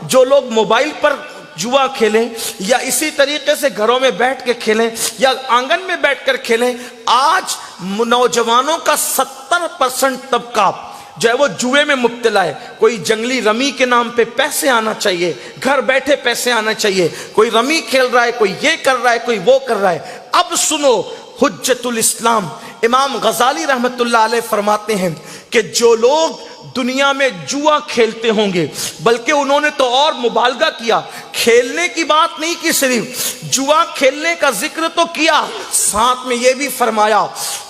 जो लोग मोबाइल पर जुआ खेलें या इसी तरीके से घरों में बैठ के खेलें या आंगन में बैठकर खेलें, आज नौजवानों का 70% तबका जो है वो जुए में मुब्तला है। कोई जंगली रमी के नाम पे पैसे आना चाहिए, घर बैठे पैसे आना चाहिए, कोई रमी खेल रहा है, कोई ये कर रहा है, कोई वो कर रहा है। अब सुनो, हुज्जतुल इस्लाम इमाम गजाली रहमतुल्लाह अलैह फरमाते हैं कि जो लोग दुनिया में जुआ खेलते होंगे, बल्कि उन्होंने तो और मुबालगा किया, खेलने की बात नहीं की, सिर्फ जुआ खेलने का जिक्र तो किया, साथ में यह भी फरमाया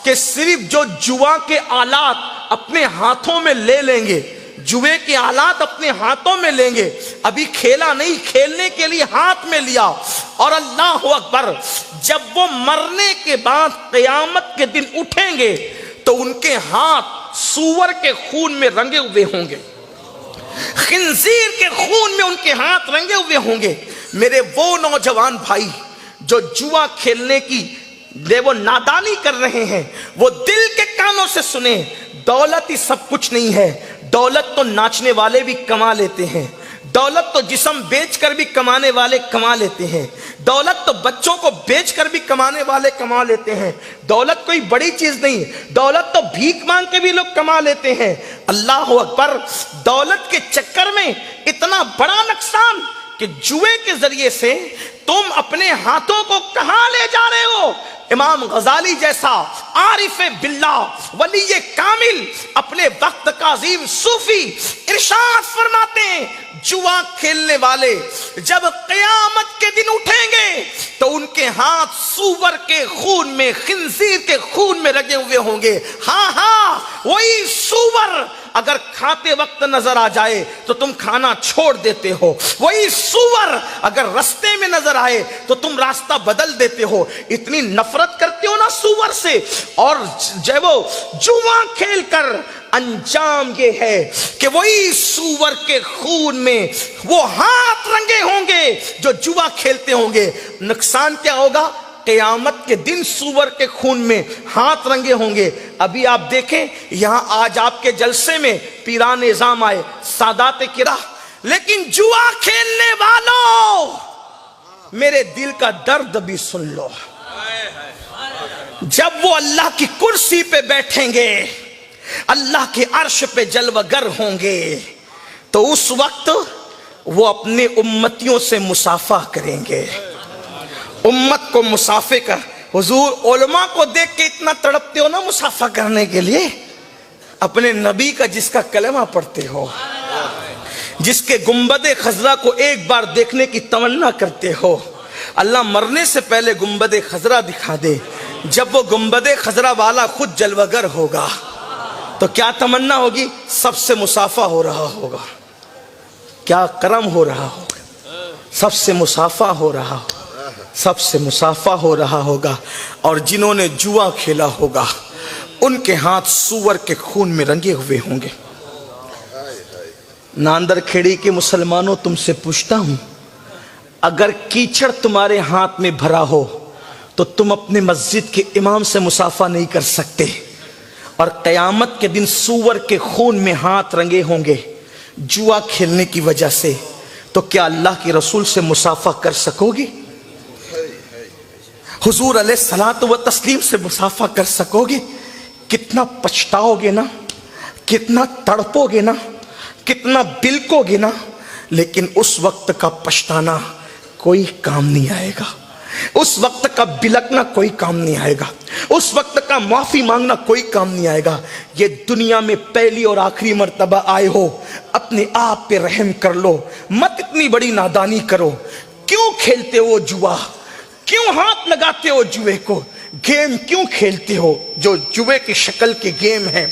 कि सिर्फ जो जुआ के आलात अपने हाथों में ले लेंगे, जुए के आलात अपने हाथों में लेंगे, अभी खेला नहीं, खेलने के लिए हाथ में लिया, और अल्लाह अकबर, जब वो मरने के बाद क़यामत के दिन उठेंगे तो उनके हाथ सूअर के खून में रंगे हुए होंगे, खिंजीर के खून में उनके हाथ रंगे हुए होंगे। मेरे वो नौजवान भाई जो जुआ खेलने की वो नादानी कर रहे हैं, वो दिल के कानों से सुने, दौलत ही सब कुछ नहीं है। दौलत तो नाचने वाले भी कमा लेते हैं, दौलत तो जिस्म बेचकर भी कमाने वाले कमा लेते हैं, दौलत तो बच्चों को बेचकर भी कमाने वाले कमा लेते हैं। दौलत कोई बड़ी चीज नहीं, दौलत तो भीख मांग के भी लोग कमा लेते हैं। अल्लाह अकबर, दौलत के चक्कर में इतना बड़ा नुकसान कि जुए के जरिए से तुम अपने हाथों को कहां ले जा रहे हो। इमाम गजाली जैसा आरिफे बिल्लाह वली कामिल, अपने वक्त का अजीम सूफी, इरशाद फरमाते हैं, जुआ खेलने वाले जब क़यामत के दिन उठेंगे तो उनके हाथ सूअर के खून में, खिंजीर के खून में रगे हुए होंगे। हाँ हाँ, वही सूअर अगर खाते वक्त नजर आ जाए तो तुम खाना छोड़ देते हो, वही सूअर अगर रास्ते में नजर आए तो तुम रास्ता बदल देते हो। इतनी नफरत करते हो ना सूअर से। और जब वो जुआ खेलकर अंजाम ये है कि वही सूअर के खून में वो हाथ रंगे होंगे जो जुआ खेलते होंगे। नुकसान क्या होगा? क़यामत के दिन सूअर के खून में हाथ रंगे होंगे। अभी आप देखें, यहां आज आपके जलसे में पीरान निज़ाम आए, सादात किरा, लेकिन जुआ खेलने वालों, मेरे दिल का दर्द भी सुन लो। जब वो अल्लाह की कुर्सी पे बैठेंगे, अल्लाह के अर्श पे जलवगर होंगे, तो उस वक्त वो अपने उम्मतियों से मुसाफा करेंगे। उम्मत को मुसाफे का, हुजूर उलमा को देख के इतना तड़पते हो ना मुसाफा करने के लिए, अपने नबी का जिसका कलमा पढ़ते हो, जिसके गुंबदे खजरा को एक बार देखने की तमन्ना करते हो। अल्लाह मरने से पहले गुंबदे खजरा दिखा दे। जब वो गुंबदे खजरा वाला खुद जलवगर होगा तो क्या तमन्ना होगी? सबसे मुसाफा हो रहा होगा, क्या करम हो रहा होगा, सबसे मुसाफा हो रहा होगा, सबसे मुसाफा हो रहा होगा। और जिन्होंने जुआ खेला होगा उनके हाथ सूअर के खून में रंगे हुए होंगे। नांदर खेड़ी के मुसलमानों, तुमसे पूछता हूं, अगर कीचड़ तुम्हारे हाथ में भरा हो तो तुम अपने मस्जिद के इमाम से मुसाफा नहीं कर सकते, और क़यामत के दिन सूअर के खून में हाथ रंगे होंगे जुआ खेलने की वजह से, तो क्या अल्लाह के रसूल से मुसाफा कर सकोगे? हुजूर अलैहिस्सलातु व तस्लीम से मुसाफा कर सकोगे? कितना पछताओगे ना, कितना तड़पोगे ना, कितना बिलकोगे ना, लेकिन उस वक्त का पछताना कोई काम नहीं आएगा, उस वक्त का बिलकना कोई काम नहीं आएगा, उस वक्त का माफी मांगना कोई काम नहीं आएगा। ये दुनिया में पहली और आखिरी मर्तबा आए हो, अपने आप पे रहम कर लो, मत इतनी बड़ी नादानी करो। क्यों खेलते हो जुआ? क्यों हाथ लगाते हो जुए को? गेम क्यों खेलते हो जो जुए की शक्ल के गेम है?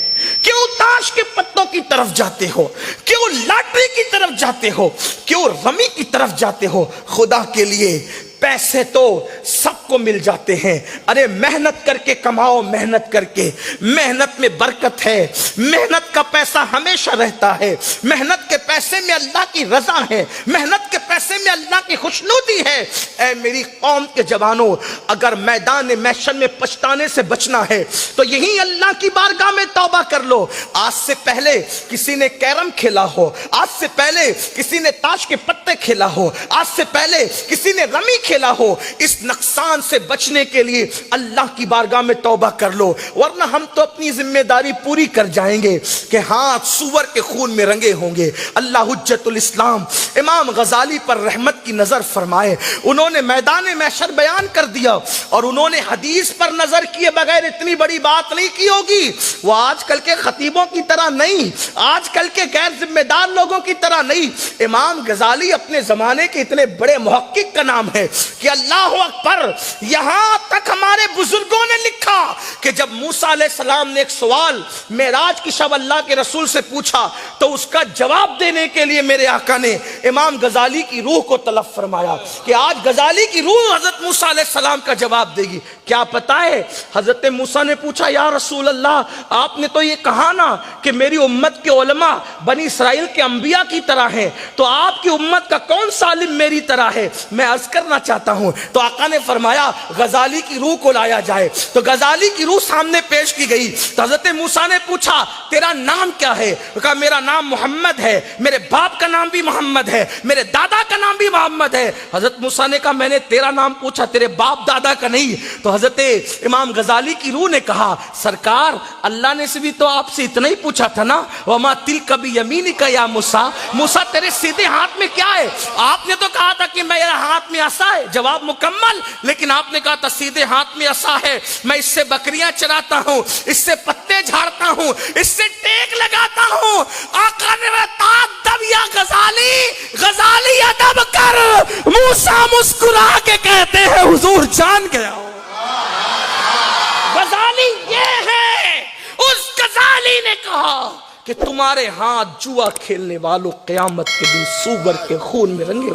क्यों ताश के पत्तों की तरफ जाते हो? क्यों लॉटरी की तरफ जाते हो? क्यों रमी की तरफ जाते हो? खुदा के लिए, पैसे तो सबको मिल जाते हैं। अरे मेहनत करके कमाओ, मेहनत करके, मेहनत में बरकत है, मेहनत का पैसा हमेशा रहता है, मेहनत के पैसे में अल्लाह की रजा है, मेहनत के पैसे में अल्लाह की खुशनुदी है। ऐ मेरी कौम के जवानों, अगर मैदान महशर में पछताने से बचना है तो यही अल्लाह की बारगाह में तौबा कर लो। आज से पहले किसी ने कैरम खेला हो, आज से पहले किसी ने ताश के पत्ते खेला हो, आज से पहले किसी ने रमी खेला हो, इस नुकसान से बचने के लिए अल्लाह की बारगाह में तौबा कर लो, वरना हम तो अपनी जिम्मेदारी पूरी कर जाएंगे कि हाथ सुअर के खून में रंगे होंगे। अल्लाह हुज्जतुल इस्लाम इमाम गजाली पर रहमत की नजर फरमाए। उन्होंने मैदान महशर बयान कर दिया और उन्होंने हदीस पर नजर किए बगैर इतनी बड़ी बात नहीं की होगी। वो आजकल के खतीबों की तरह नहीं, आजकल के गैर जिम्मेदार लोगों की तरह नहीं। इमाम गजाली अपने जमाने के इतने बड़े मुहक्किक का नाम है कि अल्लाह अकबर, यहां तक हमारे बुजुर्गों ने लिखा कि जब मूसा अलैहिस्सलाम ने एक सवाल मेराज की शब अल्लाह के रसूल से पूछा तो उसका जवाब देने के लिए मेरे आका ने इमाम गजाली की रूह को तलब फरमाया कि आज गजाली की रूह हजरत मूसा अलैहिस्सलाम का जवाब देगी। क्या पता है, हजरत मूसा ने पूछा, या रसूल अल्लाह, आपने तो ये कहा ना कि मेरी उम्मत के उलमा बनी इसराइल के अंबिया की तरह हैं, तो आपकी उम्मत का कौन सा आलिम मेरी तरह है, मैं अर्ज करना चाहता हूं। तो आका ने फरमाया गजाली की रूह को लाया जाए। तो गजाली की रूह सामने पेश की गई। तो हजरत मूसा ने पूछा, तेरा नाम क्या है? कहा, मेरा नाम मोहम्मद है, मेरे बाप का नाम भी मोहम्मद है, मेरे दादा का नाम भी मोहम्मद है। हजरत मूसा ने कहा, मैंने तेरा नाम पूछा, तेरे बाप दादा का नहीं। तो हजरत इमाम गजाली की रूह ने कहा, सरकार, अल्लाह ने से भी तो आपसे इतना ही पूछा था ना, वमा तिल कभी यमीनी का या मूसा, मूसा तेरे सीधे हाथ में क्या है? आपने तो कहा था कि मेरा हाथ में असा है, जवाब मुकम्मल। लेकिन आपने कहा था सीधे हाथ में असा है, मैं इससे बकरियां चराता हूं, इससे पत्ते झाड़ता हूं, इससे टेक लगाता हूं। आका ने तब या गजाली, गजाली अदब कर। मूसा मुस्कुरा के कहते हैं, हुजूर जान गया हूं। गजाली ये है, उस गजाली ने कहा कि तुम्हारे हाथ जुआ खेलने वालों क़यामत के दिन सूअर के खून में रंगे।